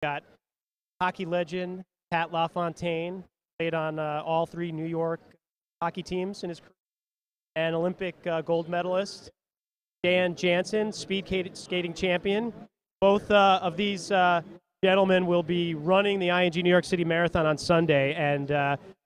Got hockey legend Pat LaFontaine, played on all three New York hockey teams in his career, and Olympic gold medalist Jansen, skating champion. Both of these gentlemen will be running the ING New York City Marathon on Sunday, and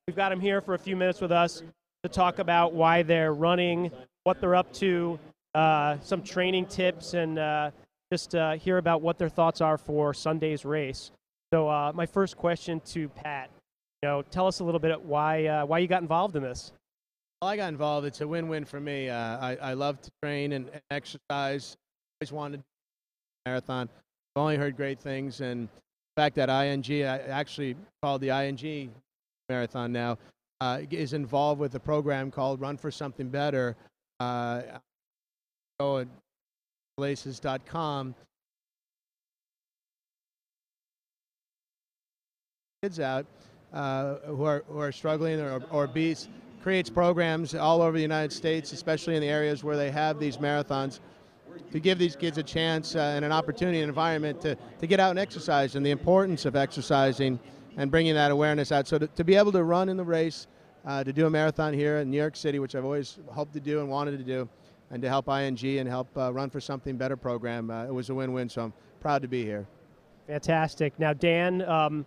we've got them here for a few minutes with us to talk about why they're running, what they're up to, some training tips, and just hear about what their thoughts are for Sunday's race. So my first question to Pat, tell us a little bit why you got involved in this. Well, I got involved. It's a win-win for me. I love to train and exercise. Always wanted to do a marathon. I've only heard great things, and the fact that ING, actually called the ING Marathon now, is involved with a program called Run for Something Better. Go at places.com. Kids out who are struggling or obese, creates programs all over the United States, especially in the areas where they have these marathons, to give these kids a chance and an opportunity and environment to get out and exercise, and the importance of exercising and bringing that awareness out. So to be able to run in the race, to do a marathon here in New York City, which I've always hoped to do and wanted to do, and to help ING and help Run for Something Better program, it was a win-win, so I'm proud to be here. Fantastic. Now, Dan,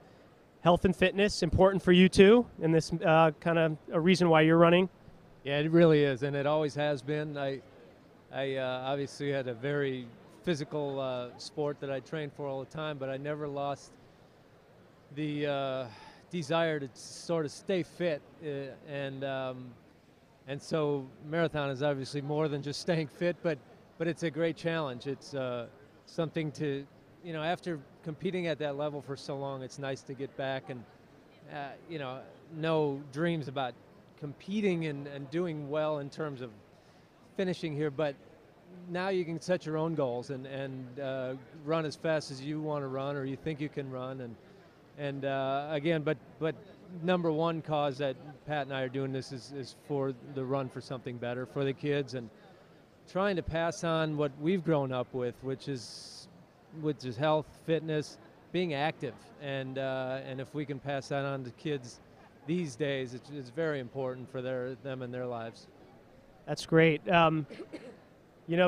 health and fitness, important for you too, and this kind of a reason why you're running? Yeah, it really is, and it always has been. I obviously had a very physical sport that I trained for all the time, but I never lost the desire to sort of stay fit, and so marathon is obviously more than just staying fit, but it's a great challenge. It's something to, after competing at that level for so long, it's nice to get back and, no dreams about competing and doing well in terms of finishing here, but now you can set your own goals and run as fast as you want to run or you think you can run. And again, but number one cause that Pat and I are doing this is for the Run for Something Better, for the kids, and trying to pass on what we've grown up with, which is health, fitness, being active, and if we can pass that on to kids these days, it's very important for them and their lives. That's great.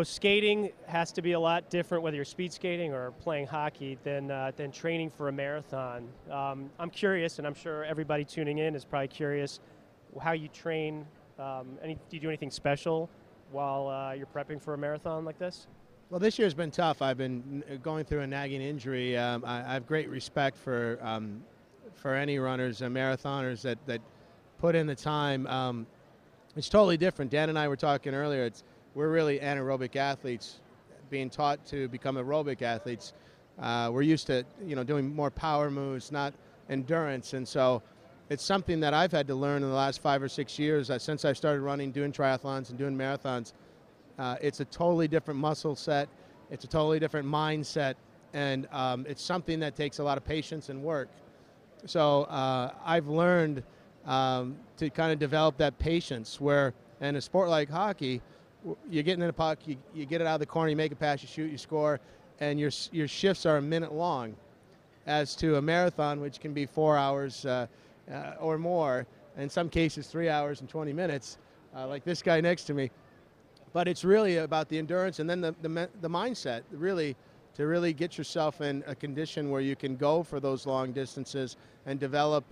Skating has to be a lot different whether you're speed skating or playing hockey than training for a marathon. I'm curious, and I'm sure everybody tuning in is probably curious, how you train. Do you do anything special while you're prepping for a marathon like this? Well, this year's been tough. I've been going through a nagging injury. I have great respect for any runners and marathoners that put in the time. It's totally different. Dan and I were talking earlier. We're really anaerobic athletes being taught to become aerobic athletes. We're used to doing more power moves, not endurance, and so it's something that I've had to learn in the last 5 or 6 years since I started running, doing triathlons and doing marathons. It's a totally different muscle set. It's a totally different mindset, and it's something that takes a lot of patience and work. So I've learned to kind of develop that patience where, in a sport like hockey, you're getting in a puck, you get it out of the corner, you make a pass, you shoot, you score, and your shifts are a minute long, as to a marathon, which can be 4 hours or more, in some cases 3 hours and 20 minutes, like this guy next to me. But it's really about the endurance and then the mindset, really, to really get yourself in a condition where you can go for those long distances and develop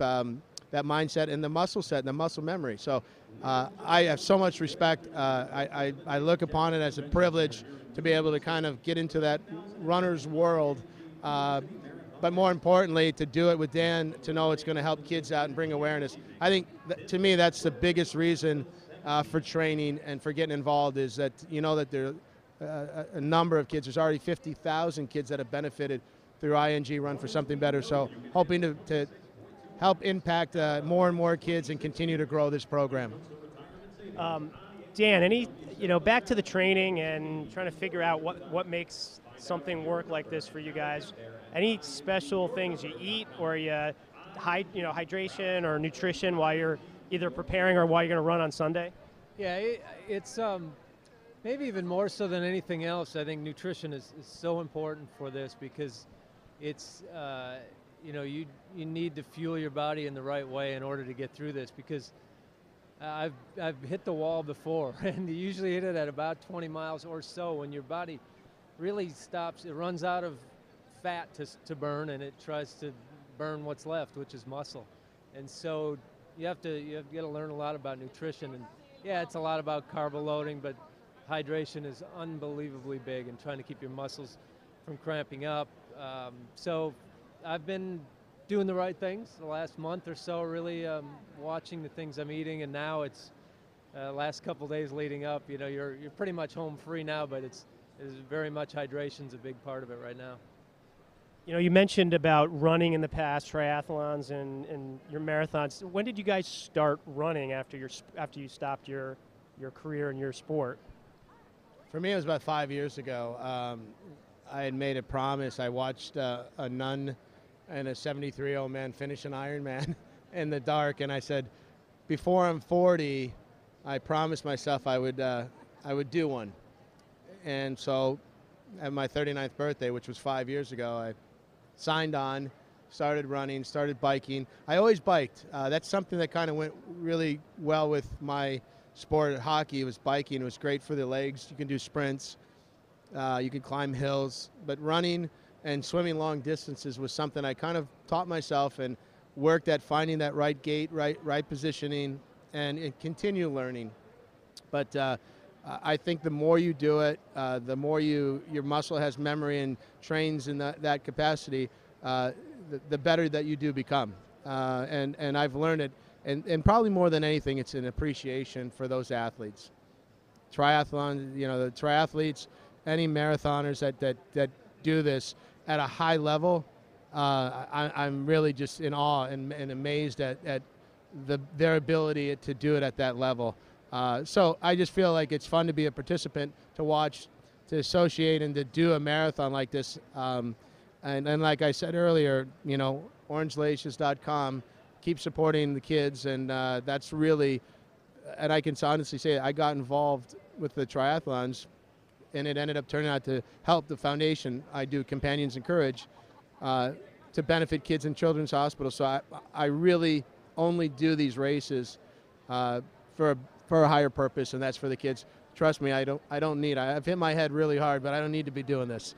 that mindset and the muscle set and the muscle memory. So I have so much respect. I look upon it as a privilege to be able to kind of get into that runner's world, but more importantly, to do it with Dan, to know it's going to help kids out and bring awareness. I think, to me, that's the biggest reason for training and for getting involved, is that that there are a number of kids. There's already 50,000 kids that have benefited through ING Run for Something Better. So hoping to help impact more and more kids and continue to grow this program. Dan, back to the training and trying to figure out what makes something work like this for you guys. Any special things you eat, or hydration or nutrition while you're either preparing or while you're going to run on Sunday? Yeah, it's maybe even more so than anything else. I think nutrition is so important for this, because it's you know, you need to fuel your body in the right way in order to get through this, because I've hit the wall before, and you usually hit it at about 20 miles or so when your body really stops. It runs out of fat to burn, and it tries to burn what's left, which is muscle. And so you have to learn a lot about nutrition. And yeah, it's a lot about carb loading, but hydration is unbelievably big, and trying to keep your muscles from cramping up. So I've been doing the right things the last month or so, really watching the things I'm eating, and now it's last couple days leading up. You know, you're pretty much home free now, but it's very much hydration's a big part of it right now. You know, you mentioned about running in the past, triathlons and your marathons. When did you guys start running after you stopped your career in your sport? For me, it was about 5 years ago. I had made a promise. I watched a nun and a 73-year-old man finish an Ironman in the dark, and I said, before I'm 40, I promised myself I would do one. And so, at my 39th birthday, which was 5 years ago, I signed on, started running, started biking. I always biked. That's something that kind of went really well with my sport at hockey. It was biking. It was great for the legs. You can do sprints. You can climb hills. But running and swimming long distances was something I kind of taught myself and worked at finding that right gait, right positioning, and continue learning. But I think the more you do it, the more your muscle has memory and trains in that capacity, the better that you do become. And I've learned it, and probably more than anything, it's an appreciation for those athletes. Triathlon, you know, the triathletes, any marathoners that do this at a high level, I'm really just in awe and amazed at their ability to do it at that level. So I just feel like it's fun to be a participant, to watch, to associate, and to do a marathon like this. And like I said earlier, you know, orangelaces.com, keep supporting the kids, and that's really, and I can honestly say I got involved with the triathlons, and it ended up turning out to help the foundation I do, Companions in Courage, to benefit kids in children's hospitals. So I really only do these races for a higher purpose, and that's for the kids. Trust me, I've hit my head really hard, but I don't need to be doing this.